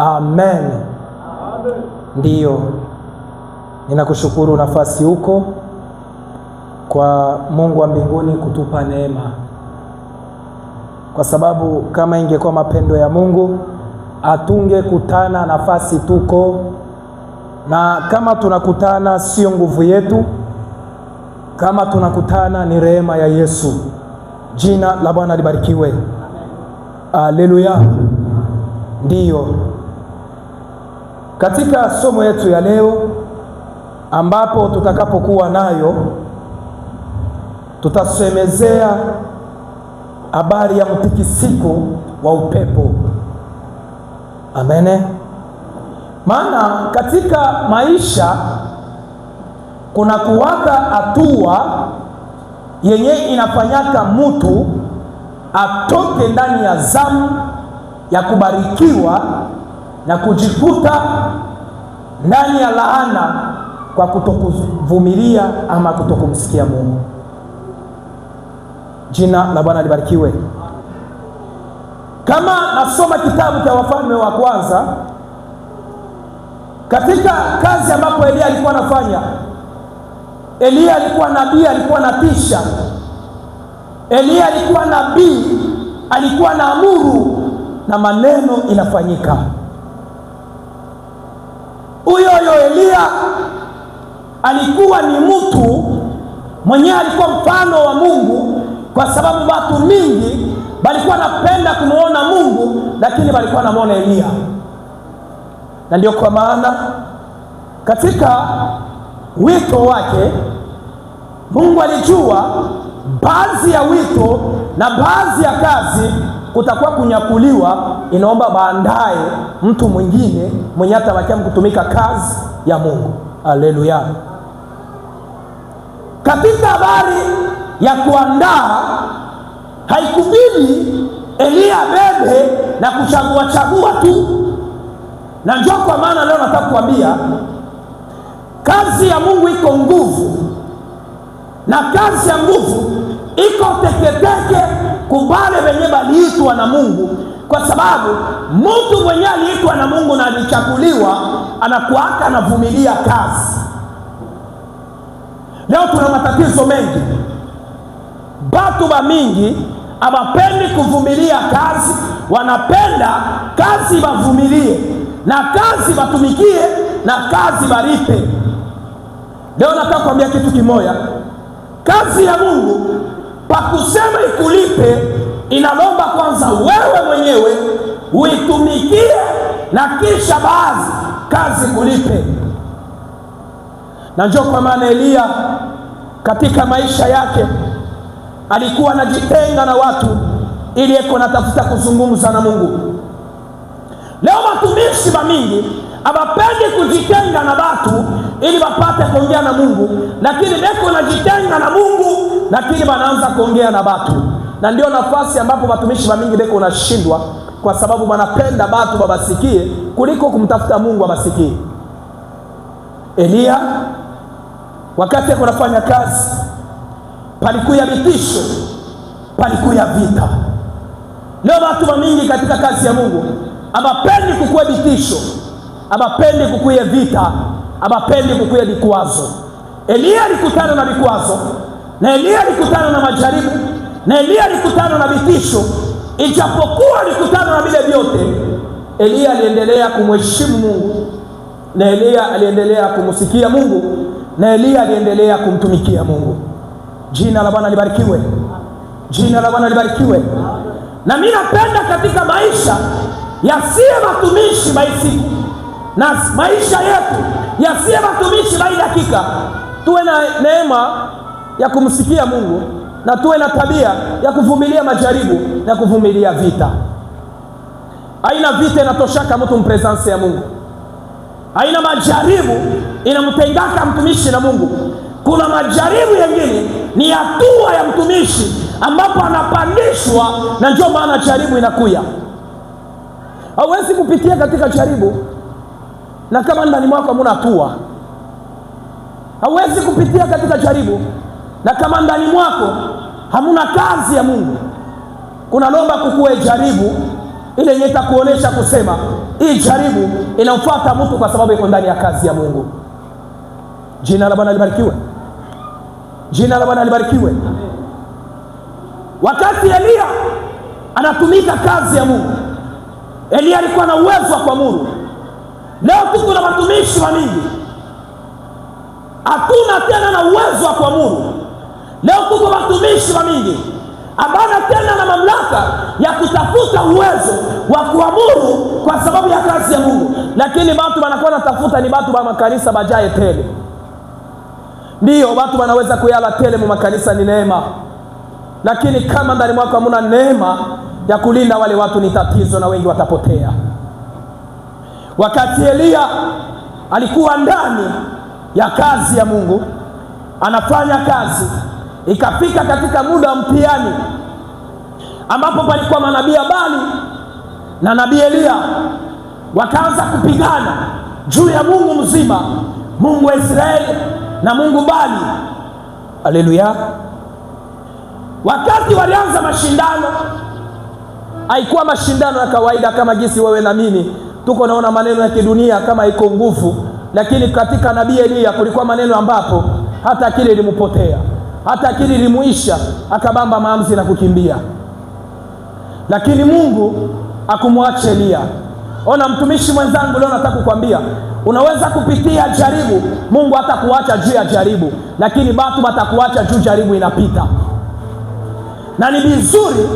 Amen. Ndiyo, ninakushukuru nafasi huko kwa Mungu wa mbinguni kutupa neema, kwa sababu kama ingekuwa mapendo ya Mungu atungekutana nafasi tuko, na kama tunakutana sio nguvu yetu, kama tunakutana ni rehema ya Yesu. Jina la Bwana libarikiwe. Haleluya. Ndiyo, katika somo yetu ya leo ambapo tutakapokuwa nayo, tutasemezea habari ya mtikisiko wa upepo. Amene. Maana katika maisha kuna kuwaka hatua yenye inafanyaka mtu atoke ndani ya zamu ya kubarikiwa na kujikuta ndani ya laana kwa kutokuvumilia ama kutokumsikia Mungu. Jina la Bwana libarikiwe. Kama nasoma kitabu cha Wafalme wa Kwanza, katika kazi ambapo Elia alikuwa anafanya, Elia alikuwa nabii, alikuwa natisha. Elia alikuwa nabii, alikuwa na amuru na maneno inafanyika. Huyo Elia alikuwa ni mtu mwenye alikuwa mfano wa Mungu, kwa sababu watu mingi walikuwa napenda kumuona Mungu, lakini walikuwa namuona Elia. Na ndio kwa maana katika wito wake Mungu alijua baadhi ya wito na baadhi ya kazi kutakuwa kunyakuliwa, inaomba baadaye mtu mwingine mwenye atabakia kutumika kazi ya Mungu. Haleluya. Katika habari ya kuandaa, haikubidi Elia bebe na kuchagua tu. Na njoo kwa maana leo nataka kuambia kazi ya Mungu iko nguvu, na kazi ya nguvu iko teketeke kubale wenye baliitwa na Mungu, kwa sababu mtu mwenye aliitwa na Mungu na alichakuliwa anakuaka anavumilia kazi. Leo tuna matatizo mengi, batu ba mingi abapendi kuvumilia kazi, wanapenda kazi bavumilie na kazi batumikie na kazi baripe. Leo nataka kuambia kitu kimoja, kazi ya Mungu pakusema ikulipe, inalomba kwanza wewe mwenyewe uitumikie na kisha baadhi kazi kulipe. Na njoo kwa maana Elia katika maisha yake alikuwa anajitenga na watu ili eko natafuta kuzungumza na Mungu. Leo watumishi ba mingi abapendi kujitenga na watu ili wapate kuongea na Mungu, lakini beko najitenga na Mungu lakini wanaanza kuongea na watu. Na ndio nafasi ambapo watumishi ba mingi beko unashindwa, kwa sababu wanapenda watu wabasikie kuliko kumtafuta Mungu abasikie. Elia wakati anafanya kazi, palikuya vitisho, palikuya vita. Leo watu wa mingi katika kazi ya Mungu abapendi kukuwe vitisho, abapendi kukuwe vita, abapendi kukuwe vikwazo. Elia alikutana na vikwazo, na Elia alikutana na majaribu, na Elia alikutana na vitisho. Ijapokuwa alikutana na vile vyote, Elia aliendelea kumheshimu Mungu, na Elia aliendelea kumsikia Mungu, na Elia aliendelea kumtumikia Mungu. Jina la Bwana libarikiwe. Jina la Bwana libarikiwe. Na mimi napenda katika maisha yasiye watumishi baisiku, na maisha yetu yasiye watumishi bai dakika, tuwe na neema ya kumsikia Mungu, na tuwe na tabia ya kuvumilia majaribu na kuvumilia vita. Haina vita inatoshaka mtu mpresence ya Mungu, haina majaribu inamtengaka mtumishi na Mungu. Kuna majaribu yengine ni hatua ya mtumishi ambapo anapandishwa, na njoo maana jaribu inakuya. Hauwezi kupitia katika jaribu na kama ndani mwako hamuna hatua. Hauwezi kupitia katika jaribu na kama ndani mwako hamuna kazi ya Mungu. Kuna lomba kukuwe jaribu ile yenye itakuonesha kusema hii jaribu inamfuata mtu kwa sababu iko ndani ya kazi ya Mungu. Jina la Bwana libarikiwe. Jina la Bwana libarikiwe. Wakati Elia anatumika kazi ya Mungu, Elia alikuwa na uwezo wa kuamuru. Leo tuko na watumishi wa mingi, hatuna tena na uwezo wa kuamuru. Leo tuko watumishi wa mingi abana tena na mamlaka ya kutafuta uwezo wa kuamuru kwa sababu ya kazi ya Mungu. Lakini watu wanakuwa natafuta ni watu wa makanisa bajaye tele. Ndio watu wanaweza kuyala tele mu makanisa, ni neema. Lakini kama ndani mwako hamuna neema ya kulinda wale watu, ni tatizo na wengi watapotea. Wakati Elia alikuwa ndani ya kazi ya Mungu, anafanya kazi, ikafika katika muda wa mtihani ambapo palikuwa manabii Bali na nabii Elia wakaanza kupigana juu ya Mungu mzima, Mungu wa Israeli na Mungu Bali. Haleluya. Wakati walianza mashindano, haikuwa mashindano ya kawaida kama jinsi wewe na mimi tuko naona maneno ya kidunia kama iko nguvu. Lakini katika nabii Elia kulikuwa maneno ambapo hata akili ilimupotea, hata akili ilimuisha, akabamba maamzi na kukimbia. Lakini Mungu akumwacha Elia. Ona mtumishi mwenzangu, leo nataka kukwambia unaweza kupitia jaribu, Mungu hatakuacha juu ya jaribu, lakini watu watakuacha juu jaribu inapita. Na ni vizuri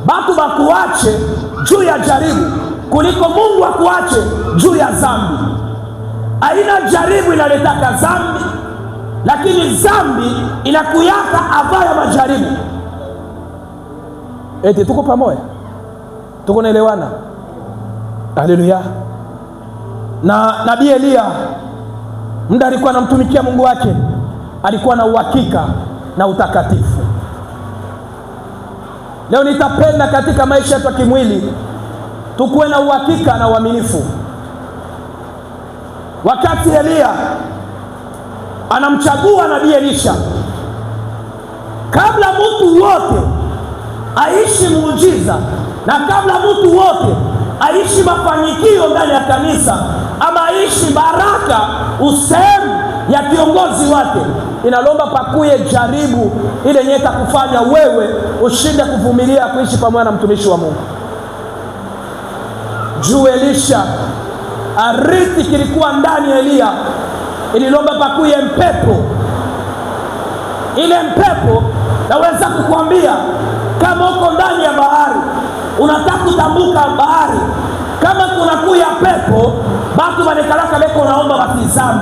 watu wakuache juu ya jaribu kuliko Mungu akuache juu ya dhambi. Aina jaribu inaletaka dhambi, lakini dhambi inakuyaka avaya majaribu. Eti tuko pamoja? Tuko naelewana? Haleluya. Na nabii Elia muda alikuwa anamtumikia Mungu wake, alikuwa na uhakika na utakatifu. Leo nitapenda katika maisha yetu ya kimwili tukuwe na uhakika na uaminifu. Wakati Elia anamchagua nabii Elisha, kabla mtu wote aishi muujiza na kabla mtu wote aishi mafanikio ndani ya kanisa ama aishi baraka usehemu ya kiongozi wake, inalomba pakuye jaribu ile yenye itakufanya wewe ushinde kuvumilia kuishi pamoja na mtumishi wa Mungu. Juu Elisha arithi kilikuwa ndani ya Elia, ililomba pakuye mpepo. Ile mpepo naweza kukwambia kama uko ndani ya bahari unataka kutambuka bahari, kama kuna kuya pepo batu banekalaka beko unaomba batizame.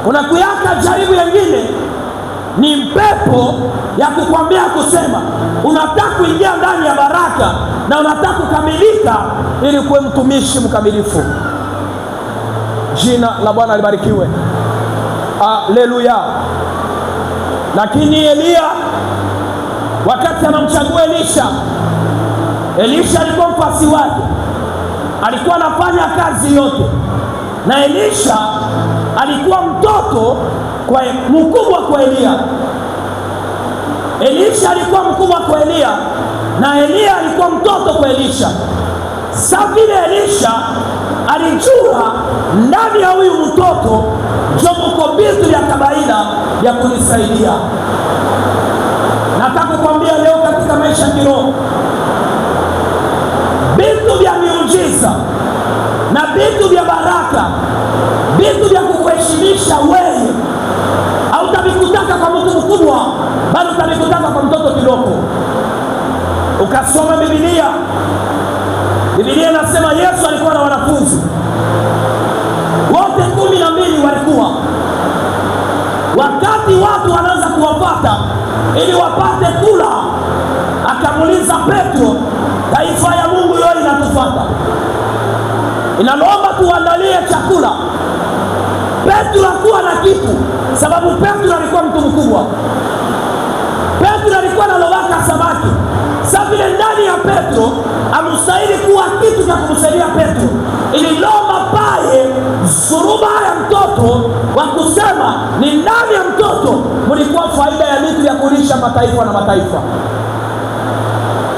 Kuna kuyaka jaribu yengine ni mpepo ya kukwambia kusema unataka kuingia ndani ya baraka na unataka kukamilika ili kuwe mtumishi mkamilifu. Jina la Bwana libarikiwe. Haleluya. Lakini Elia wakati anamchagua Elisha, Elisha alikuwa mfasi wake, alikuwa anafanya kazi yote, na Elisha alikuwa mtoto kwa mkubwa kwa Elia. Elisha alikuwa mkubwa kwa Elia na Elia alikuwa mtoto kwa Elisha. Sasa vile Elisha alijua ndani ya huyu mtoto jomko bitu ya kabaila ya kunisaidia. Nataka kukwambia leo katika maisha ya kiroho, vitu vya miujiza na vitu vya baraka, vitu vya kukuheshimisha wewe, hautabikutaka kwa mtu mkubwa, bali utabikutaka kwa mtoto kidogo. Ukasoma Biblia, Biblia inasema Yesu alikuwa na wanafunzi wote 12 walikuwa. Wakati watu wanaanza kuwapata ili wapate kula, akamuuliza Petro, taifa ya Mungu yote inatufuata, inaomba tuandalie chakula. Petro hakuwa na kitu, sababu Petro alikuwa mtu mkubwa. Petro alikuwa na lobaka samaki. Sasa vile ndani ya Petro amustahili kuwa kitu cha kumsaidia Petro, ililomba paye suruba ya mtoto wa kusema ni ndani ya mtoto mlikuwa faida ya vitu vya kulisha mataifa na mataifa.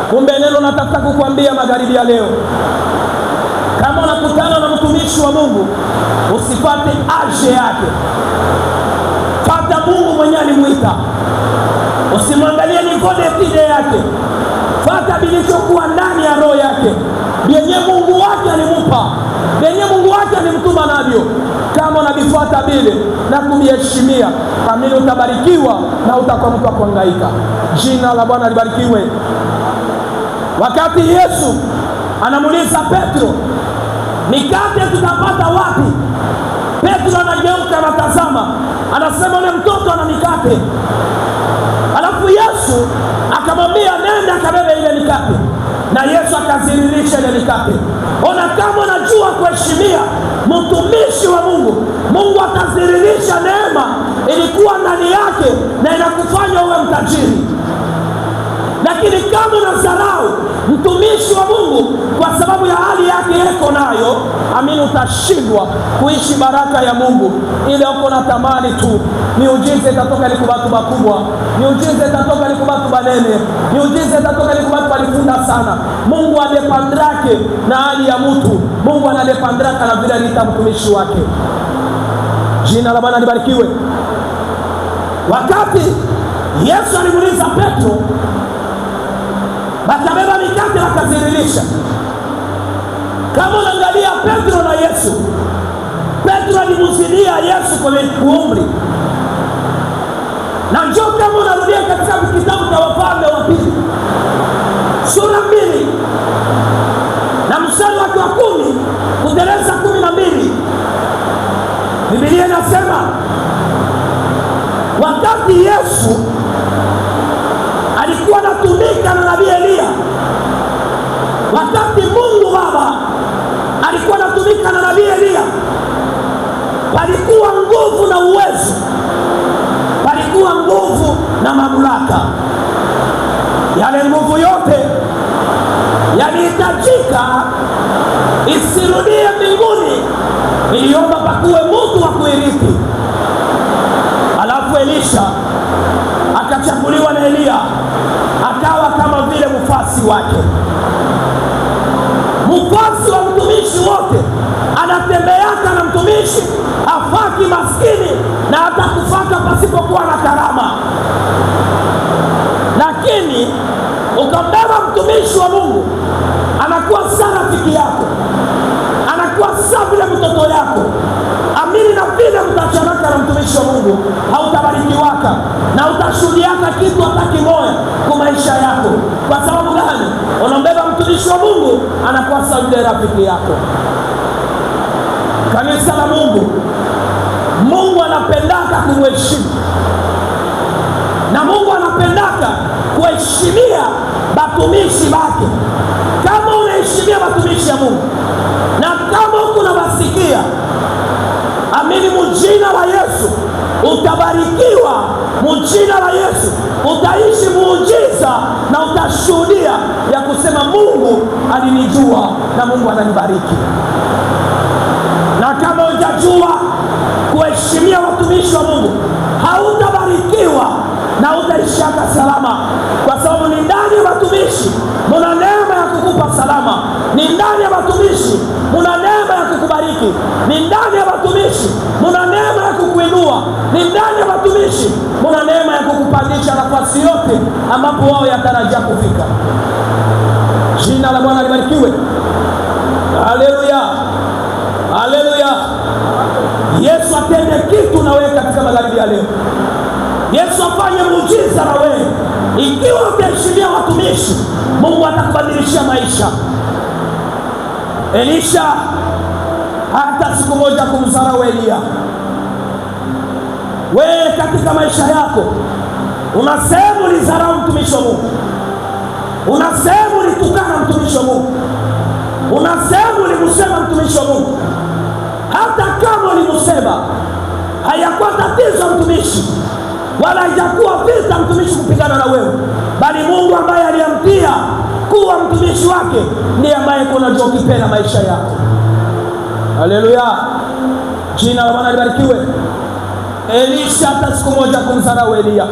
Kumbe neno natafuta kukuambia magharibi ya leo, kama unakutana na mtumishi wa Mungu, usipate aje yake, fata Mungu mwenyewe alimwita. Usimwangalie ni kodetide yake, fata bilichokuwa ndani ya roho yake, yenye Mungu wake alimupa, yenye Mungu wake alimtuma navyo. Kama unavifuata bile na kumheshimia, amini utabarikiwa na utakuwa mtu wa kuhangaika. Jina la Bwana libarikiwe. Wakati Yesu anamuuliza Petro, mikate tutapata wapi? Petro anageuka anatazama, anasema yule mtoto ana mikate. Alafu Yesu akamwambia nenda akabebe ile mikate, na Yesu akaziririsha ile mikate. Ona, kama unajua kuheshimia mtumishi wa Mungu, Mungu ataziririsha neema ilikuwa ndani yake na inakufanya uwe mtajiri. Lakini kama unadharau mtumishi wa Mungu kwa sababu ya hali yake yeko nayo, amini utashindwa kuishi baraka ya Mungu. Ile uko na tamani tu, miujiza itatoka ni kubatu bakubwa, miujiza itatoka ni kubatu banene, miujiza itatoka ni kubatu walifunda sana. Mungu adepandrake na hali ya mtu, Mungu anadepandraka na vile alita mtumishi wake. Jina la Bwana libarikiwe. Wakati Yesu alimuuliza Petro, bakabeba mikate wakaziririsha. Kama unaangalia Petro na Yesu, Petro alimuzidia Yesu kwa umri. Na njoo kama unarudia katika kitabu cha Wafalme wa Pili sura 2 na mstari wake wa 10 kutereza 12, Biblia inasema wakati Yesu alikuwa anatumika na nabii Elia, wakati Mungu Baba alikuwa anatumika na nabii Elia, palikuwa nguvu na uwezo, palikuwa nguvu na mamlaka. Yale nguvu yote yalihitajika isirudie mbinguni, iliomba pakuwe mtu wa kuirithi. Alafu Elisha akachaguliwa na Elia, akawa kama vile mfasi wake. Mfasi wa mtumishi wote anatembeaka na mtumishi, afaki maskini na hata kufaka pasipokuwa na karama. Lakini ukambeba mtumishi wa Mungu, anakuwa sana rafiki yako, anakuwa sana vile mtoto yako. Amini na vile mtachanaka na mtumishi wa Mungu, hautabarikiwaka na utashuhudiaka kitu hata kimoja kwa maisha yako. Kwa sababu gani? Unambeba mtumishi wa Mungu, anakuwa sana vile rafiki yako. Kanisa la Mungu, Mungu anapendaka kumheshimu, na Mungu anapendaka kuheshimia batumishi bake. Kama unaheshimia batumishi ya Mungu na kama uko unawasikia, amini mujina la Yesu utabarikiwa, mujina la Yesu utaishi muujiza na utashuhudia ya kusema Mungu alinijua na Mungu ananibariki. Na kama hujajua kuheshimia watumishi wa Mungu, hautabarikiwa na utaishaka salama, kwa sababu ni ndani ya watumishi muna neema ya kukupa salama, ni ndani ya watumishi muna neema ya kukubariki, ni ndani ya watumishi muna neema ya kukuinua, ni ndani ya watumishi muna neema ya kukupandisha nafasi yote ambapo wao yatarajia kufika. Jina la Bwana libarikiwe. Haleluya, haleluya. Yesu atende kitu na wewe katika magharibi ya leo. Yesu afanye muujiza na wewe. Ikiwa utaheshimia watumishi, Mungu atakubadilishia maisha. Elisha hata siku moja kumdharau Elia. Wewe katika maisha yako unasema ulidharau mtumishi wa Mungu, unasema ulitukana mtumishi wa Mungu, unasema ulimsema mtumishi wa Mungu. Hata kama ulimsema, hayakuwa tatizo mtumishi, wala haijakuwa vita mtumishi kupigana na wewe, bali Mungu ambaye aliyamtia kuwa mtumishi wake ndiye ambaye kunajua ukipenda maisha yako. Haleluya, jina la Bwana libarikiwe. Elisha hata siku moja kumdharau Elia.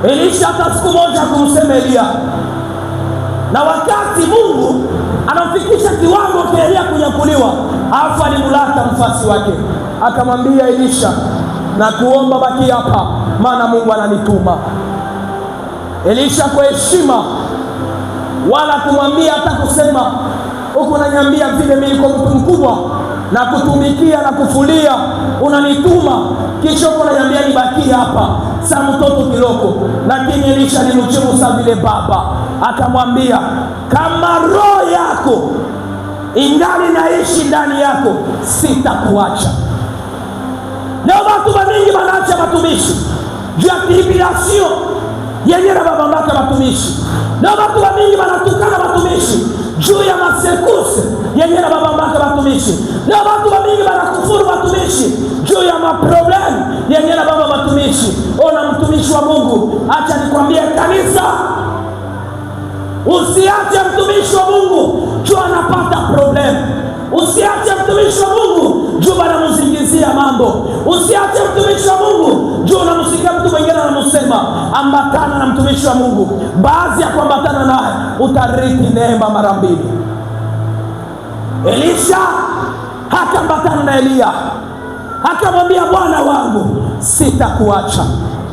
Elisha hata siku moja kumsema Elia. na wakati Mungu anamfikisha kiwango cha Elia kunyakuliwa, alafu alimulata mfasi wake, akamwambia Elisha, na kuomba baki hapa, maana Mungu ananituma. Elisha kwa heshima, wala kumwambia hata kusema huko unaniambia vile mimi niko mtu mkubwa na kutumikia na kufulia, unanituma kisha huko unaniambia nibaki hapa sa mtoto kiloko. Lakini Elisha alimjibu sa vile baba, akamwambia kama roho yako ingali naishi ndani yako, sitakuacha. Leo watu wengi wanaacha watumishi juu ya tribulation yenye na babambaka watumishi. Leo watu wengi wanatukana watumishi juu ya masekuse yenye na babambaka watumishi. Leo watu wengi wanakufuru watumishi juu ya maproblemu yenye na baba watumishi. Ona mtumishi wa Mungu, acha nikwambie kanisa, usiache mtumishi wa Mungu juu anapata problemu. Usiache mtumishi wa Mungu juu anamzingizia mambo. Usiache mtumishi wa Mungu juu unamsikia mtu mwingine anamsema. Ambatana na mtumishi wa Mungu. Baadhi ya kuambatana naye utarithi neema mara mbili. Elisha hakambatana na Elia, akamwambia Bwana wangu, sitakuacha.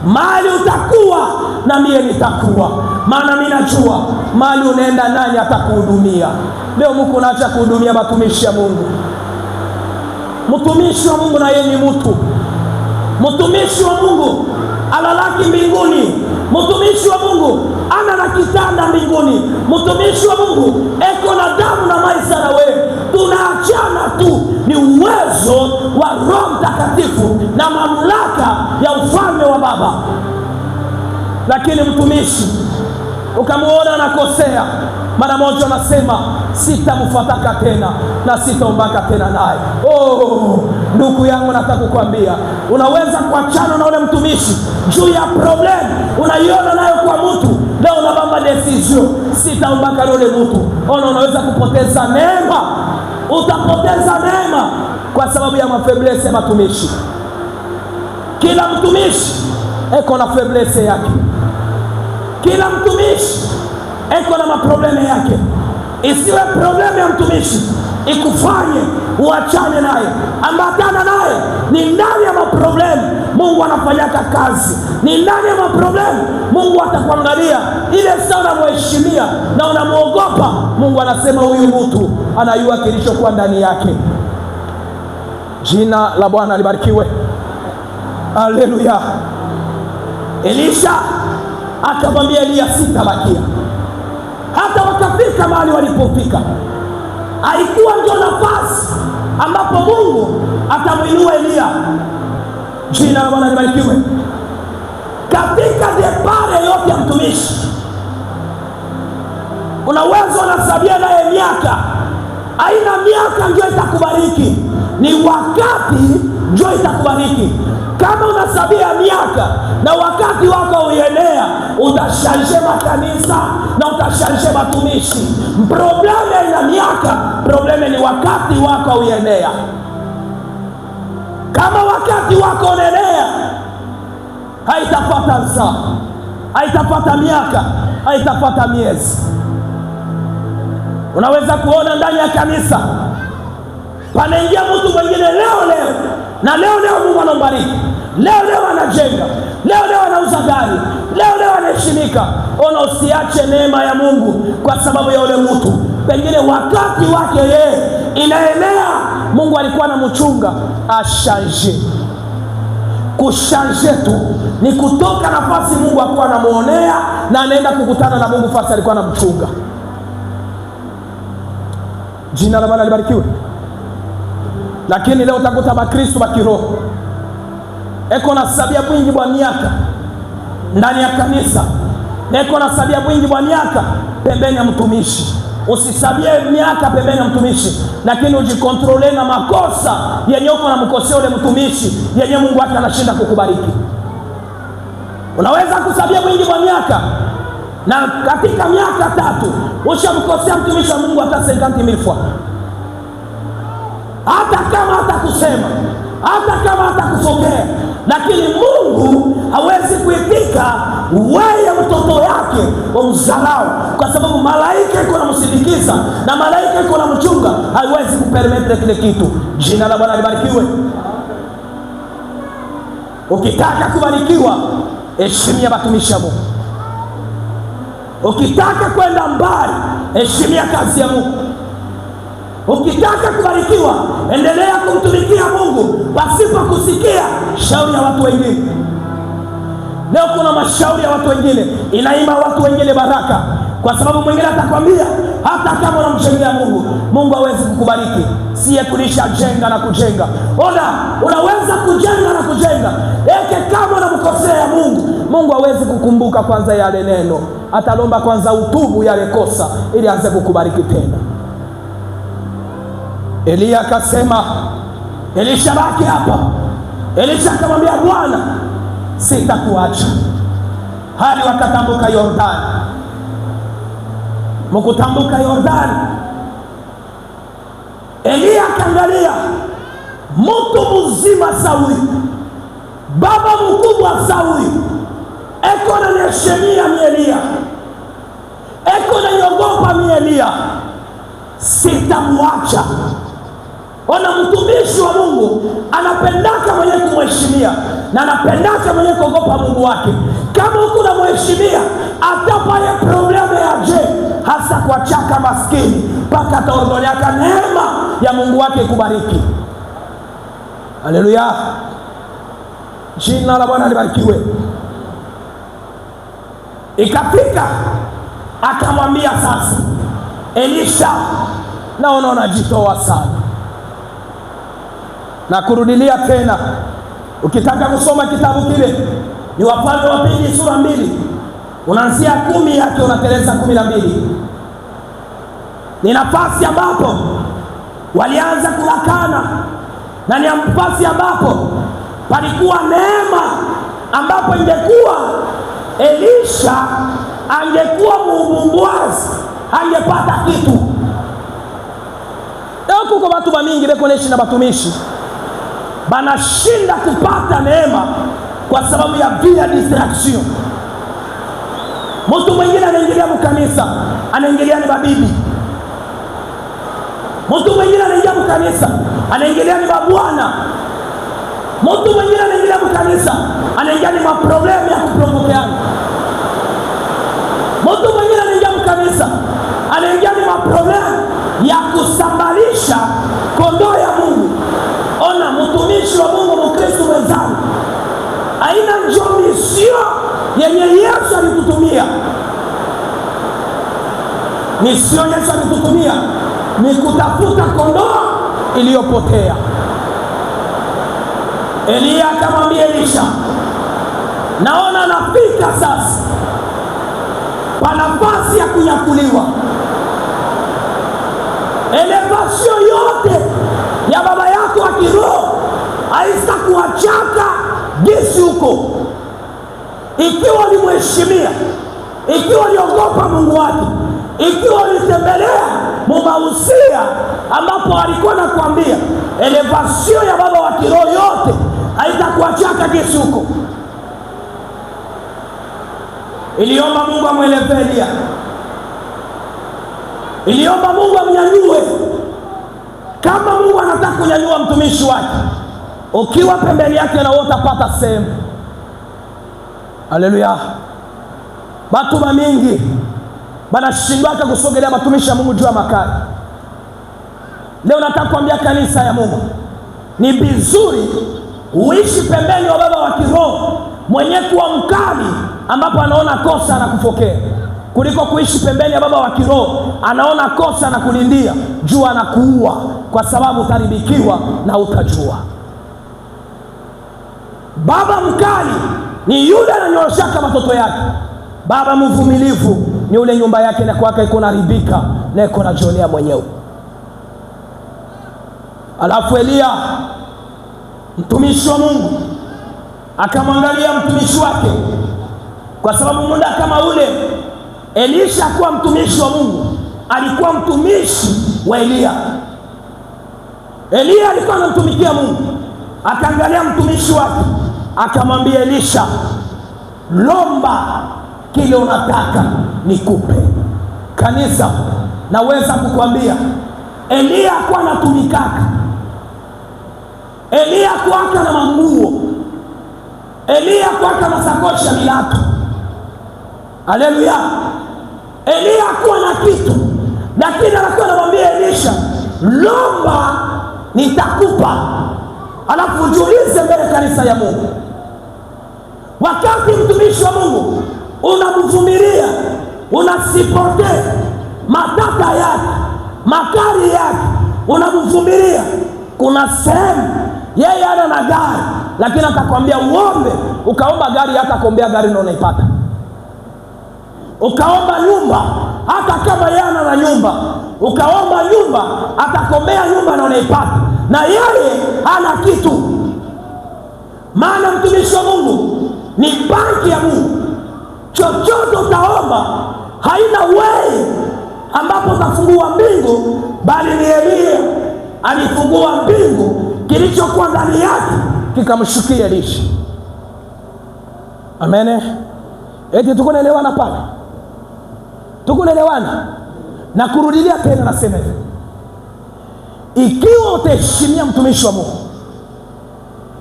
Mali utakuwa na mie nitakuwa, maana mimi najua mali unaenda nani atakuhudumia. Leo mko naacha kuhudumia matumishi ya Mungu. Mtumishi wa Mungu na yeye ni mtu. Mtumishi wa Mungu alalaki mbinguni. Mtumishi wa Mungu ana na kitanda mbinguni. Mtumishi wa Mungu eko na damu na maisha na wewe. Tunaachana tu, ni uwezo wa Roho Mtakatifu na mamlaka ya ufalme wa Baba. Lakini mtumishi ukamuona anakosea, mara moja anasema sitamfuataka tena na sitaombaka tena naye. Ndugu yangu, nataka kukwambia unaweza kuachana na ule mtumishi juu ya problem unaiona nayo kwa mtu. Leo unabamba decision, sitaombaka na ule mtu. Unaweza kupoteza neema. Utapoteza neema kwa sababu ya mafeblese ya mtumishi. Kila mtumishi eko na feblese yake. Kila mtumishi eko na maprobleme yake. Isiwe probleme ya mtumishi ikufanye uachane naye. Ambatana naye. Ni ndani ya maprobleme Mungu anafanyaka kazi. Ni ndani ya maprobleme Mungu atakuangalia. Ile sana unamheshimia na unamuogopa, Mungu anasema huyu mtu anajua kilichokuwa ndani yake. Jina la Bwana libarikiwe. Haleluya. Elisha akamwambia Elia, sitabakia. Hata wakafika mahali walipofika, haikuwa ndio nafasi ambapo Mungu atamuinua Elia. Jina la Bwana libarikiwe. Katika depare yote ya mtumishi, unaweza unasabia naye miaka. Haina miaka ndio itakubariki, ni wakati ndio itakubariki. Kama unasabia miaka na wakati wako uenea, utashaje makanisa na utashaje matumishi. Probleme ina miaka, probleme ni wakati wako uenea. Kama wakati wako uenea, haitapata saa, haitapata miaka, haitapata miezi. Unaweza kuona ndani ya kanisa panaingia mtu mwingine leo na leo Mungu anambariki. Leo anajenga, leo anauza gari, leo anaheshimika. Usiache neema ya Mungu kwa sababu ya ule mtu. Pengine wakati wake yeye inaenea. Mungu alikuwa anamchunga ashanje. Kushanje tu ni kutoka nafasi Mungu alikuwa anamuonea na anaenda kukutana na Mungu fasi alikuwa anamchunga. Jina la Bwana libarikiwe. Lakini leo utakuta Bakristo wa kiroho eko na sabia mwingi bwa miaka ndani ya kanisa, eko na sabia mwingi bwa miaka pembeni ya mtumishi. Usisabie miaka pembeni ya mtumishi, lakini ujikontrole na makosa yenye uko na mkosea ule mtumishi yenye Mungu wake anashinda kukubariki. Unaweza kusabia mwingi bwa miaka na katika miaka 3 ushamkosea mtumishi wa Mungu hata 50,000 fois. Hata kama hata kusema hata kama atakufokea, lakini Mungu hawezi kuitika wewe mtoto yake umdharau, kwa sababu malaika iko namsindikiza na malaika iko namchunga, haiwezi kupermit kile kitu. Jina la Bwana libarikiwe. Ukitaka kubarikiwa, heshimia watumishi wa Mungu. Ukitaka kwenda mbali, heshimia kazi ya Mungu. Ukitaka kubarikiwa, endelea kumtumikia Mungu pasipo kusikia shauri ya watu wengine. Leo kuna mashauri ya watu wengine, inaima watu wengine baraka, kwa sababu mwingine atakwambia hata kama unamjengea Mungu, Mungu hawezi kukubariki. Siye tulisha jenga na kujenga. Ona, unaweza kujenga na kujenga, kama unamkosea Mungu, Mungu hawezi kukumbuka kwanza yale neno, atalomba kwanza utubu yale kosa ili aanze kukubariki tena. Elia akasema, Elisha baki hapa. Elisha akamwambia, Bwana, sitakuacha. Hadi wakatambuka Yordani. Mkutambuka Yordani, Elia akaangalia mtu mzima Sauli, baba mkubwa Sauli, eko na niheshimia mi Elia, eko na niogopa mi Elia, sitamwacha. Ona, mtumishi wa Mungu anapendaka mwenye kumheshimia na anapendaka mwenye kuogopa Mungu wake. Kama uko na mheshimia, atapale probleme ya je hasa kwa chaka maskini, mpaka ataondoleaka neema ya Mungu wake kubariki. Haleluya, jina la Bwana libarikiwe. Ikafika akamwambia sasa, Elisha, naona unajitoa sana. Na kurudilia tena, ukitaka kusoma kitabu kile ni Wafalme wa Pili sura 2, unaanzia 10 yake unateleza 12. Ni nafasi ambapo walianza kulakana, na ni nafasi ambapo palikuwa neema, ambapo ingekuwa Elisha angekuwa muumbuazi angepata kitu. Leo kuko watu bamingi beko neshi na batumishi banashinda kupata neema kwa sababu ya via distraction. Mtu mwingine anaingilia mkanisa, anaingilia ni babibi. Mtu mwingine anaingia mkanisa, anaingilia ni babwana. Mtu mwingine anaingilia mkanisa, anaingia ni maproblemu ya kuprovokeana. Mtu mwingine anaingia mkanisa, anaingia ni maproblemu ya kusambalisha kondoo ya Mungu. Ona, mtumishi wa Mungu, Mkristo mwenzangu, aina njo misio yenye Yesu alitutumia. Misio Yesu alitutumia ni kutafuta kondoo iliyopotea. Elia akamwambia Elisha, naona nafika sasa pa nafasi ya kunyakuliwa. Elevasio yote ya baba yako wa kiroho haista kuachaka gisi huko. Ikiwa ulimheshimia, ikiwa uliogopa Mungu wake, ikiwa ulitembelea mumausia ambapo alikuwa nakwambia, elevasio ya baba wa kiroho yote haitakuachaka gisi huko. Iliomba Mungu amweleve Elia, iliomba Mungu amnyanyue. Kama Mungu anataka kunyanyua mtumishi wake, ukiwa pembeni yake na wewe utapata sehemu. Haleluya. Watu mingi banashindwaka kusogelea matumishi ya Mungu juu ya makali. Leo nataka kuambia kanisa ya Mungu, ni vizuri uishi pembeni wa baba wa kiroho mwenye kuwa mkali, ambapo anaona kosa na kufokea, kuliko kuishi pembeni ya baba wa kiroho anaona kosa na kulindia, jua na kuua, kwa sababu utaribikiwa na utajua. Baba mkali ni yule ananyoshaka watoto yake. Baba mvumilivu ni yule nyumba yake na kwake iko naribika na iko najionea mwenyewe. Alafu Elia mtumishi wa Mungu akamwangalia mtumishi wake, kwa sababu muda kama ule Elisha kuwa mtumishi wa Mungu, alikuwa mtumishi wa Elia. Elia alikuwa anamtumikia Mungu, akaangalia mtumishi wake, akamwambia Elisha, lomba kile unataka nikupe. Kanisa, naweza kukwambia Elia kwa anatumikaka, Elia kwa na manguo, Elia kwa masakoshi ya viatu. Haleluya! Elia kwa na kitu, lakini anakuwa anamwambia Elisha, lomba nitakupa. Alafu ujiulize mbele kanisa ya Mungu, wakati mtumishi wa Mungu unamvumilia, unasipote matata yake, makari yake, unamvumilia, kuna sehemu yeye ana na gari, lakini atakwambia uombe. Ukaomba gari, hata kuombea gari ndio unaipata. Ukaomba nyumba, hata kama yeye ana na nyumba, ukaomba nyumba, atakombea nyumba na unaipata, na yeye hana kitu. Maana mtumishi wa Mungu ni banki ya Mungu. Chochote utaomba haina wewe ambapo utafungua mbingu, bali ni Elia alifungua mbingu, kilichokuwa ndani yake kikamshukia Elisha. Amen. Eti tuko naelewana pale? Tuko naelewana? Na kurudilia tena nasema hivi, ikiwa utaheshimia mtumishi wa Mungu,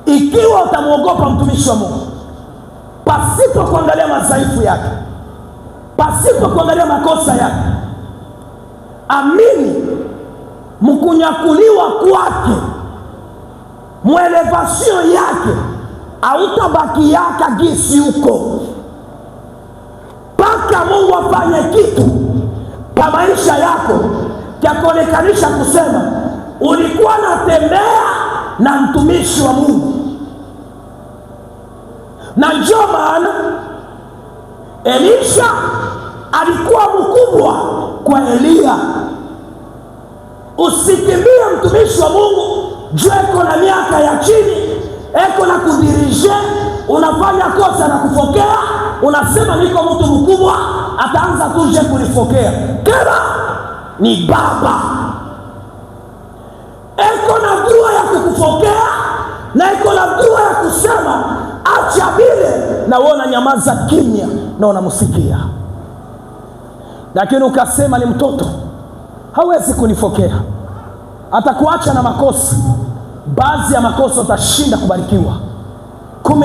ikiwa utamwogopa mtumishi wa Mungu, pasipo kuangalia madhaifu yake, pasipo kuangalia makosa yake, amini, mkunyakuliwa kwake, mwelevasio yake, hautabaki yaka gisi huko, mpaka Mungu afanye kitu kwa maisha yako cha kuonekanisha kusema ulikuwa natembea na mtumishi wa Mungu. Na ndio maana Elisha alikuwa mkubwa kwa Elia. Usikimbie mtumishi wa Mungu juu eko na miaka ya chini, eko na kudirije, unafanya kosa na kufokea, unasema niko mtu mkubwa, ataanza tuje kulifokea. Kera ni baba, eko na dua ya kukufokea, na eko na dua ya kusema acha vile, na uona nyamaza kimya na unamsikia. Lakini ukasema ni mtoto, hawezi kunifokea, atakuacha na makosa. Baadhi ya makosa utashinda kubarikiwa.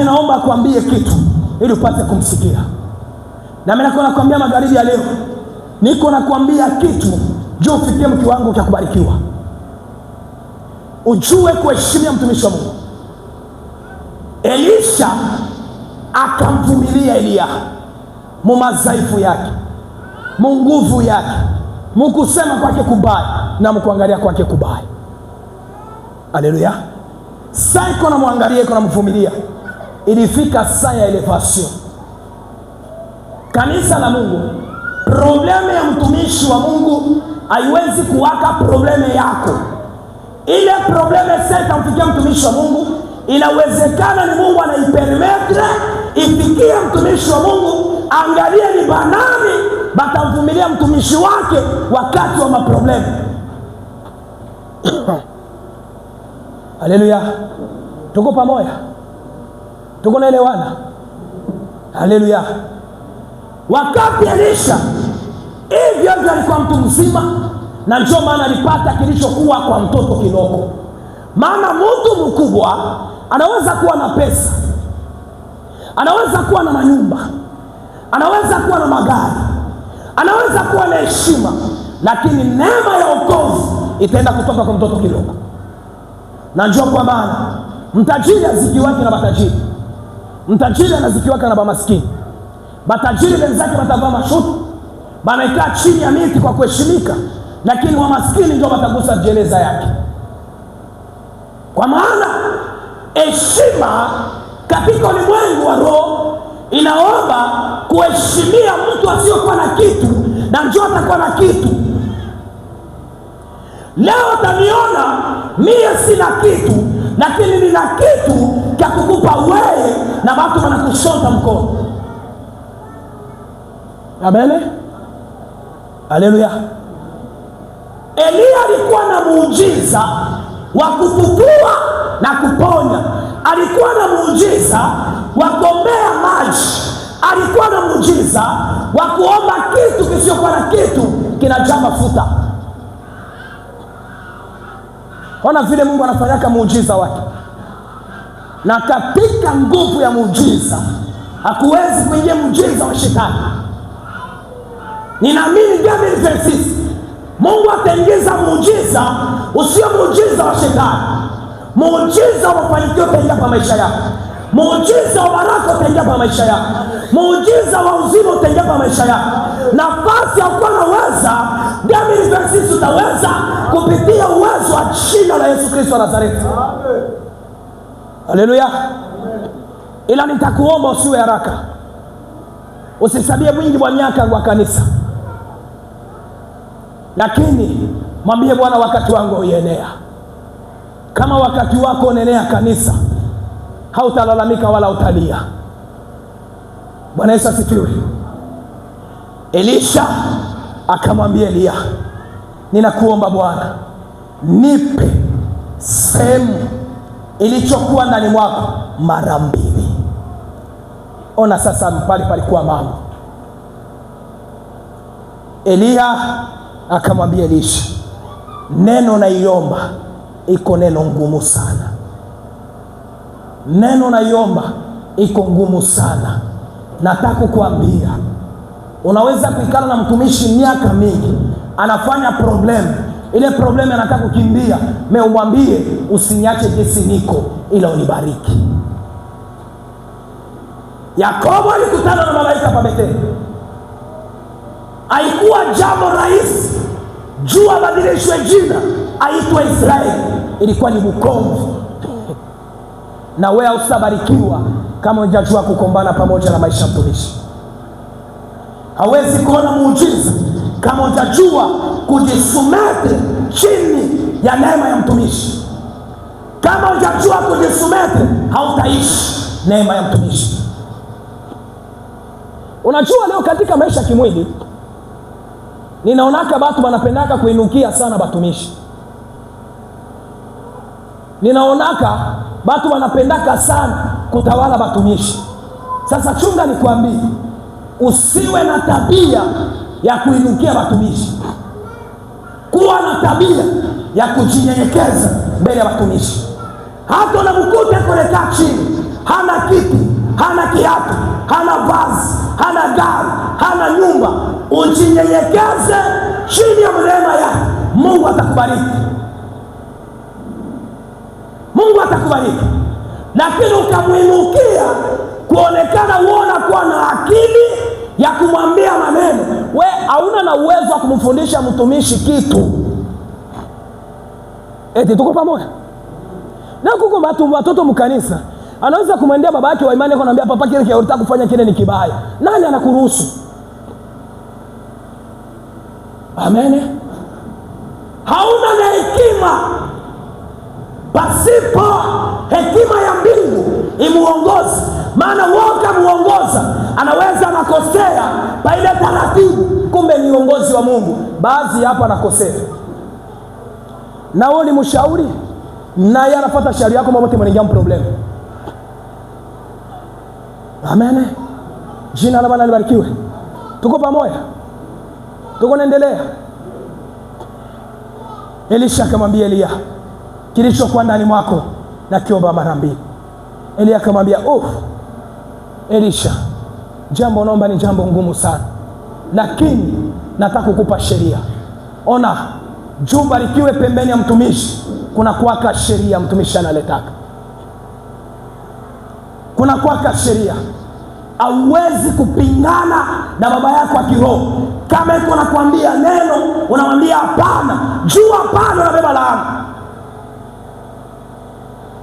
Naomba kuambie kitu ili upate kumsikia. Na mimi nakwambia magharibi ya leo, niko nakwambia kitu juu ufikie kiwango cha kubarikiwa. Ujue kuheshimia mtumishi wa Mungu. Elisha akamvumilia Elia mu madhaifu yake, mu nguvu yake, mu kusema kwake kubaya na mkuangalia kwake kubaya. Haleluya. Saa iko na muangalia, iko na mvumilia. Ilifika saa ya elevation. Kanisa la Mungu, probleme ya mtumishi wa Mungu haiwezi kuwaka probleme yako. Ile probleme sasa mfikia mtumishi wa Mungu, inawezekana ni Mungu anaipermetre ifikie mtumishi wa Mungu. Angalia ni banani batamvumilia mtumishi wake wakati wa maprobleme. Haleluya. Tuko pamoja? Tuko naelewana? Haleluya. Wakati Elisha hivyo alikuwa mtu mzima, na ndio maana alipata kilichokuwa kwa mtoto kidogo. Maana mtu mkubwa anaweza kuwa na pesa, anaweza kuwa na manyumba, anaweza kuwa na magari, anaweza kuwa na heshima, lakini neema ya wokovu itaenda kutoka kwa mtoto kidogo. Na ndio kwa maana mtajiri azikiwake na batajiri, mtajiri anazikiwake na bamaskini. Batajiri wenzake watavaa mashuti, banakaa chini ya miti kwa kuheshimika, lakini wa maskini ndio watagusa jeleza yake. Kwa maana heshima katika ulimwengu wa roho inaomba kuheshimia mtu asiyokuwa na kitu, na ndio atakuwa na kitu. Leo utaniona mie sina kitu, lakini nina kitu cha kukupa wewe, na watu wanakushota mkono. Amen. Haleluya. Elia alikuwa na muujiza wa kufufua na kuponya. Alikuwa na muujiza wa kuombea maji, alikuwa na muujiza wa kuomba kitu kisichokuwa na kitu kinajaa mafuta. Ona vile Mungu anafanyaka muujiza wake, na katika nguvu ya muujiza hakuwezi kuingia muujiza wa shetani. Ninaamini Gabriel Francis, Mungu ataingiza muujiza usio muujiza wa shetani. Muujiza wa mafanikio utaingia kwa maisha yako, muujiza wa baraka utaingia kwa maisha yako, muujiza wa uzima utaingia kwa maisha yako. Nafasi ya kuwa naweza Gabriel Francis utaweza kupitia uwezo wa jina la Yesu Kristo wa Nazareti. Haleluya. Ila nitakuomba usiwe haraka, usisabie mwingi wa miaka wa kanisa, lakini mwambie Bwana, wakati wangu uenea. Kama wakati wako unaenea kanisa, hautalalamika wala utalia. Bwana Yesu asifiwe. Elisha akamwambia Elia, ninakuomba Bwana, nipe sehemu ilichokuwa ndani mwako mara 2. Ona sasa mpali palikuwa mambo. Elia akamwambia Elisha, neno naiomba iko neno ngumu sana. Neno naiomba iko ngumu sana. Nataka kukuambia, unaweza kuikana na mtumishi miaka mingi, anafanya problem, ile problem anataka kukimbia, umwambie usiniache jinsi niko, ila unibariki. Yakobo alikutana na malaika pa Betheli. Haikuwa jambo rahisi juu abadilishwe jina aitwe Israeli, ilikuwa ni bukomvu. Na wewe usabarikiwa kama unajua kukombana pamoja na maisha mtumishi. Hawezi kuona muujiza kama unajua kujisumete chini ya neema ya mtumishi. Kama unajua kujisumete, hautaishi neema ya mtumishi. Unajua leo katika maisha kimwili, ninaonaka watu wanapendaka kuinukia sana batumishi. Ninaonaka watu wanapendaka sana kutawala batumishi. Sasa chunga nikwambie, usiwe na tabia ya kuinukia batumishi. Kuwa na tabia ya kujinyenyekeza mbele ya batumishi. Hata unamkuta kulekaa chini, hana kiti, hana kiatu, hana vazi, hana gari, hana nyumba, ujinyenyekeze chini ya neema yake. Mungu atakubariki. Mungu atakubariki. Lakini ukamwinukia kuonekana uona kuwa na akili ya kumwambia maneno, we hauna na uwezo wa kumfundisha mtumishi kitu. Eti tuko pamoja? Na kuko watoto mkanisa, anaweza kumwendea baba yake wa imani akamwambia, papa, kile unataka kufanya kile ni kibaya. Nani anakuruhusu? Amen. Hauna na hekima. Pasipo hekima ya mbingu imuongoze. Maana woka muongoza, anaweza nakosea pa ile taratibu, kumbe ni uongozi wa Mungu. Baadhi hapa nakosea, na wewe ni mshauri, na yeye anafuata shauri yako, mambo mwenye problem. Amen. Jina la Bwana libarikiwe. Tuko pamoja? Tuko naendelea. Elisha akamwambia Elia, kilichokuwa ndani mwako na kiomba mara 2. Elia akamwambia, Elisha, jambo naomba ni jambo ngumu sana, lakini nataka kukupa sheria. Ona, jumba likiwe pembeni ya mtumishi, kuna kuwaka sheria mtumishi analetaka. Kuna kuwaka sheria. Hauwezi kupingana na baba yako wa kiroho. Kama yuko anakuambia neno, unamwambia hapana. Jua pale unabeba laana.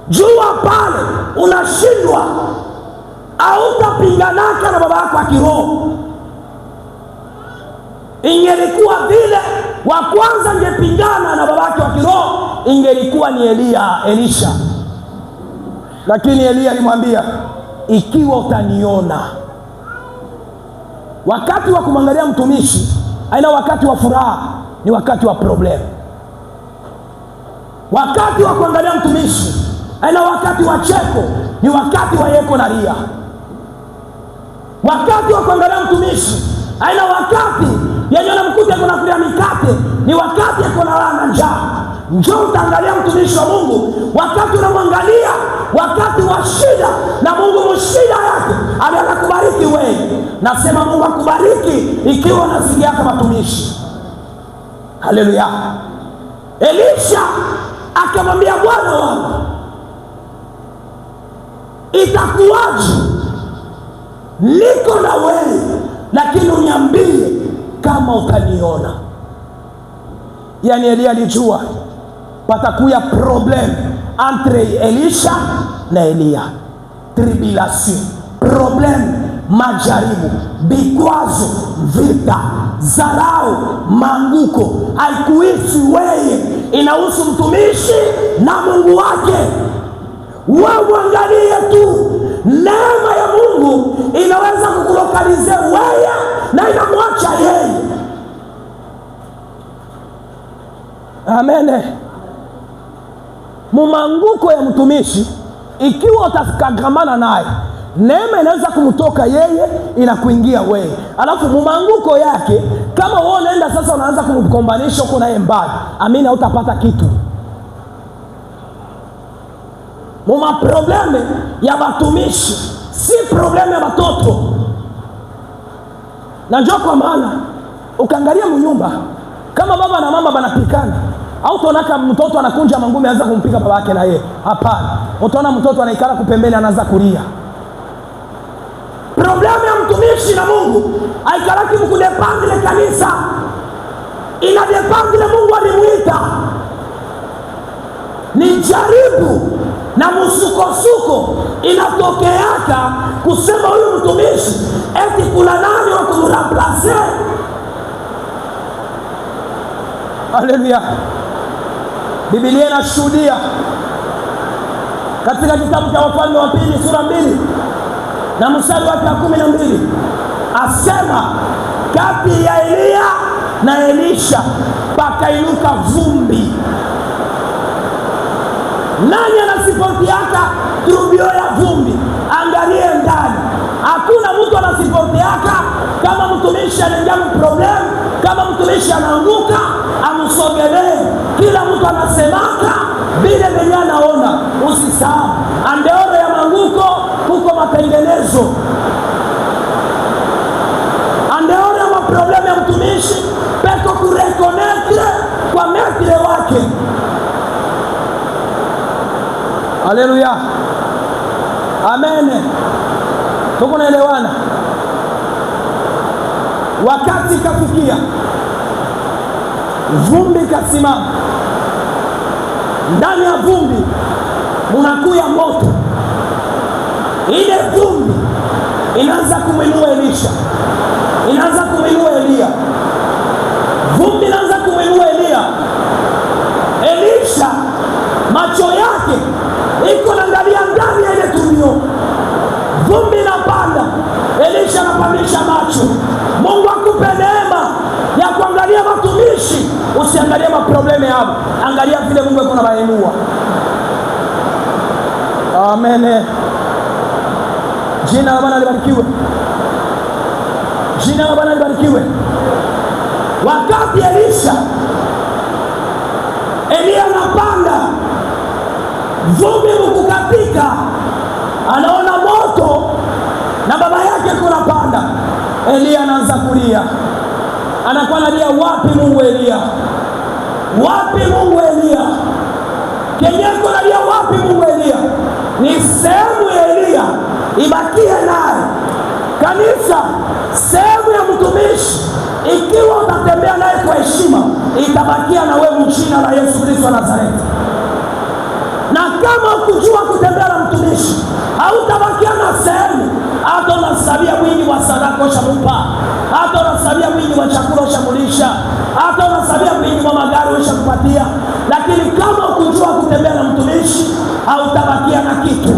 Jua pale unashindwa. Hautapinganaka na baba yako wa kiroho. Ingelikuwa vile wa kwanza angepingana na baba yake wa kiroho, ingelikuwa ni Elisha. Lakini Elia alimwambia, ikiwa utaniona. Wakati wa kumwangalia mtumishi haina wakati wa furaha, ni wakati wa problem. Wakati wa kuangalia mtumishi Aina wakati wa cheko ni wakati wa yeko na lia. Wakati wa kuangalia mtumishi, aina wakati yenye unamkuta kuna kulia mikate, ni wakati yako na lana njaa. Njoo utaangalia mtumishi wa Mungu wakati unamwangalia wakati wa shida, na Mungu mshida yake anakubariki wewe. Nasema Mungu akubariki ikiwa unasikia kama mtumishi. Haleluya. Elisha akamwambia Bwana wangu, itakuwaje niko na wewe, lakini uniambie kama utaniona. Yani Elia alijua patakuya problem entre Elisha na Elia. Tribulation, problem, majaribu, vikwazo, vita, zarau, maanguko. Haikuhusu wewe, inahusu mtumishi na Mungu wake. Wewe muangalie tu, neema ya Mungu inaweza kukulokalize wewe na inamwacha yeye. Amen. Mumanguko ya mtumishi, ikiwa utakagamana naye, neema inaweza kumtoka yeye inakuingia wewe. Alafu mumanguko yake, kama wewe unaenda sasa unaanza kumkombanisha huko naye mbali, amina, utapata kitu. Muma probleme ya batumishi si probleme ya batoto. Na njoo kwa maana ukaangalia mnyumba, kama baba na mama banapikana, au utaona mtoto anakunja mangumi anaanza kumpika baba yake na yeye. Hapana. Utaona mtoto anaikala kupembeni anaanza kulia. Problemu ya mtumishi na Mungu haikalaki mkudepandile kanisa, inadepandile Mungu alimuita. Ni jaribu na musukosuko inatokeaka kusema huyu mtumishi eti kuna nani wa kumramplace. Haleluya. Biblia inashuhudia katika kitabu cha Wafalme wa Pili sura 2 na mstari wake wa 12, asema kati ya Elia na Elisha pakainuka vumbi. Nani anasipotiaka trubio ya vumbi? Angalie ndani. Hakuna mtu anasipotiaka kama mtumishi anaingia problem, kama mtumishi anaanguka amsogelee. Kila mtu anasemaka vile venye anaona. Usisahau, andeoro ya manguko huko matengenezo. Andeoro ya maproblemu ya mtumishi peko kurekonekle kwa metre wake. Haleluya. Amen. Tuko naelewana? Wakati kafikia, vumbi kasimama. Ndani ya vumbi unakuya moto. Ile vumbi inaanza kumwinua Elisha, inaanza kumwinua Elia. Vumbi inaanza kumwinua Elia. Elisha macho yake iko naangalia ndani ya ile tumio. Vumbi inapanda, Elisha anapandisha macho. Mungu akupe neema ya kuangalia matumishi, usiangalie maprobleme hapo, angalia vile Mungu yuko anabainua. Amen. Jina la Bwana libarikiwe. Jina la Bwana libarikiwe. Wakati Elia anapanda, vumbi mkukatika, anaona moto na baba yake kunapanda. Elia anaanza kulia, anakuwa analia, wapi Mungu Elia? Wapi Mungu Elia? Kenyeko analia, wapi Mungu Elia? Ni sehemu ya Elia ibakie naye. Kanisa, sehemu ya mtumishi, ikiwa utatembea naye kwa heshima, itabakia na wewe jina la Yesu Kristo wa Nazareti. Na kama ukujua kutembea na mtumishi, hautabakia na sehemu. Hata unasabia wingi wa sadaka ushamupa, hata unasabia wingi wa chakula ushamulisha, hata unasabia wingi wa magari ushakupatia, lakini kama ukujua kutembea na mtumishi, hautabakia na kitu.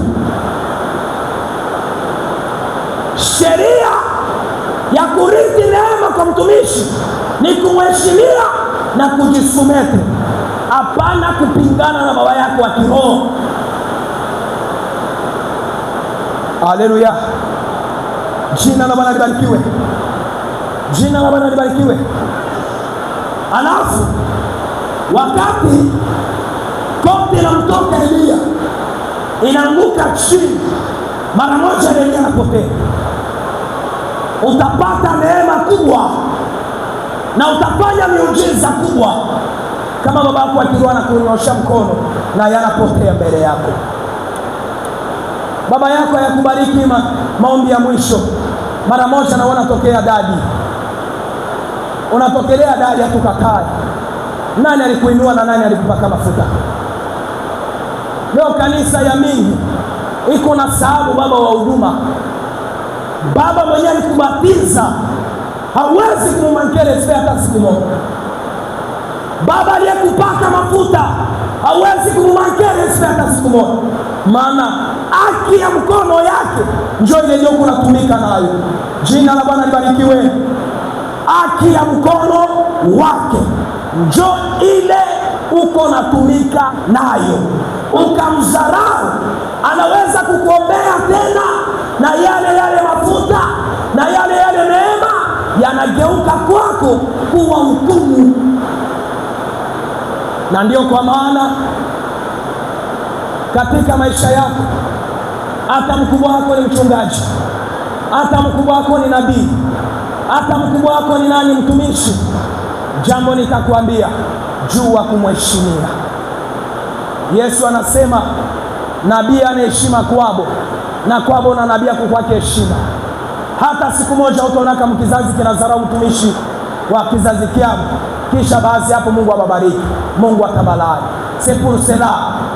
Sheria ya kurithi neema kwa mtumishi ni kumheshimia na kujisumete. Hapana kupingana na baba yako wa kiroho. Haleluya, jina la Bwana libarikiwe, jina la Bwana libarikiwe. Alafu wakati kote la mtoka Elia inaanguka chini, mara moja Elia anapotea. Utapata neema kubwa na utafanya miujiza kubwa kama baba yako akiwa anakunyosha mkono na yanapotea mbele yako. Baba yako yakubariki maombi ya mwisho, mara moja na unatokea dadi, unatokelea dadi, hatukatai. Nani alikuinua na nani alikupaka mafuta? Leo kanisa ya mingi iko na sababu baba wa huduma. Baba mwenye alikubatiza hawezi kummankele hata siku moja. Baba aliyekupaka mafuta hawezi kummankele hata siku moja, maana haki ya mkono yake njoo ile ndio unatumika nayo. Jina la Bwana libarikiwe. Haki ya mkono wake njoo ile uko natumika nayo. Ukamdharau, anaweza kukuombea tena na yale mafuta na yale neema yanageuka kwako kuwa hukumu. Na ndio kwa maana katika maisha yako, hata mkubwa wako ni mchungaji, hata mkubwa wako ni nabii, hata mkubwa wako ni nani, mtumishi, jambo nitakwambia, jua kumheshimia. Yesu anasema nabii ana heshima kwabo, na kwabo na nabii kwake heshima. Hata siku moja utaona kama kizazi kinadharau mtumishi wa kizazi kyao, kisha baadhi hapo Mungu awabariki, Mungu atabalai. C'est pour cela,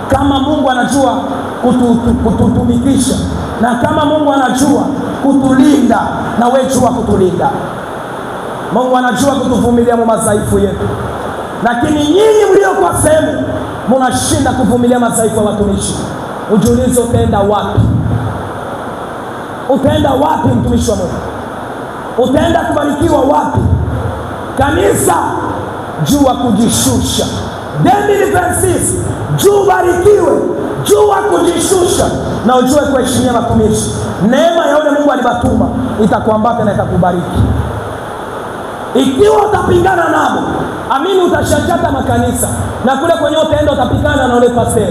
kama Mungu anajua kututumikisha, na kama Mungu anajua kutulinda, na wewe jua kutulinda. Mungu anajua kutuvumilia madhaifu yetu, lakini nyinyi mlio kwa sehemu mnashinda kuvumilia madhaifu ya watumishi. Ujiulize, utaenda wapi? Utaenda wapi mtumishi wa Mungu? Utaenda kubarikiwa wapi? Kanisa, jua kujishusha. 2026 jua barikiwe, jua kujishusha na ujue kuheshimia watumishi. Neema ya yule Mungu alibatuma itakuambata na itakubariki. Ikiwa utapingana nao, amini utashachata makanisa, na kule kwenye utaenda utapingana na ule pastor,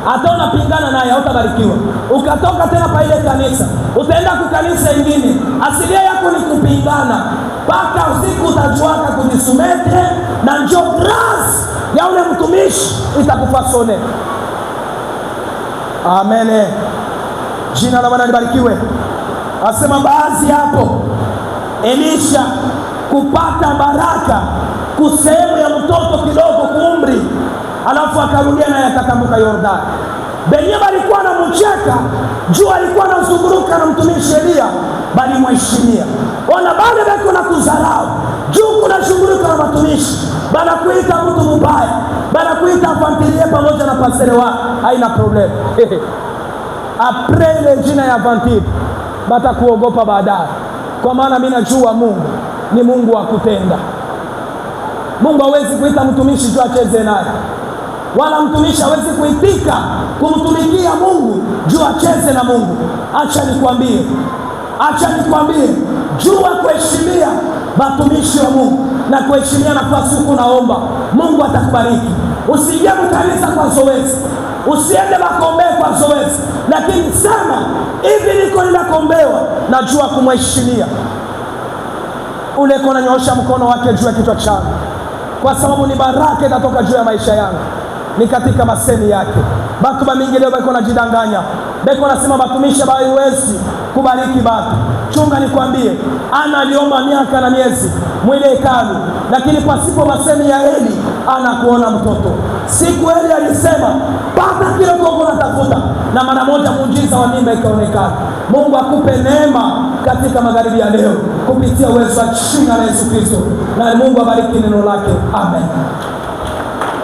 hata unapingana naye hautabarikiwa. Ukatoka tena pa ile kanisa, utaenda ku kanisa nyingine, asilia yako ni kupingana, mpaka usiku utajuaka kujisumete, na njoo grace ya ule mtumishi itakufasone. Amen. Jina la Bwana libarikiwe. Asema baadhi hapo Elisha kupata baraka kusehemu ya mtoto kidogo kuumri, alafu akarudia naye akatambuka Yordani. Benye balikuwa na mcheka, jua alikuwa anazunguruka na mtumishi Elia, bali mheshimia. Ona bale bako na kudharau, juu kuna shunguruka na watumishi, bana kuita mtu mbaya, bana kuita avantilie pamoja na pasere wa, haina problem. Apre ile jina ya avantili, bata kuogopa baadaye. Kwa maana mimi najua Mungu ni Mungu wa kutenda. Mungu hawezi kuita mtumishi juu acheze naye, wala mtumishi hawezi kuitika kumtumikia Mungu juu acheze na Mungu. Acha nikwambie, jua kuheshimia watumishi wa Mungu na kuheshimia nafasi huko, naomba Mungu atakubariki. Usije mkanisa kwa zoezi, usiende makombe kwa zoezi, lakini sema hivi, niko ninakombewa, najua kumheshimia. Ule kona nyoosha mkono wake juu ya kichwa changu, kwa sababu ni baraka itatoka juu ya maisha yangu, ni katika masemi yake. Batu ba mingi leo bako najidanganya, bako nasema batumisha hawezi kubariki batu. Chunga nikwambie, ana aliomba miaka na miezi mwile hekalu, lakini pasipo masemi ya Eli anakuona mtoto. Siku Eli alisema pata kile uko unatafuta, na mara moja muujiza wa mimba ikaonekana. Mungu akupe neema katika magharibi ya leo kupitia uwezo wa jina la Yesu Kristo, na Mungu abariki neno lake. Amen.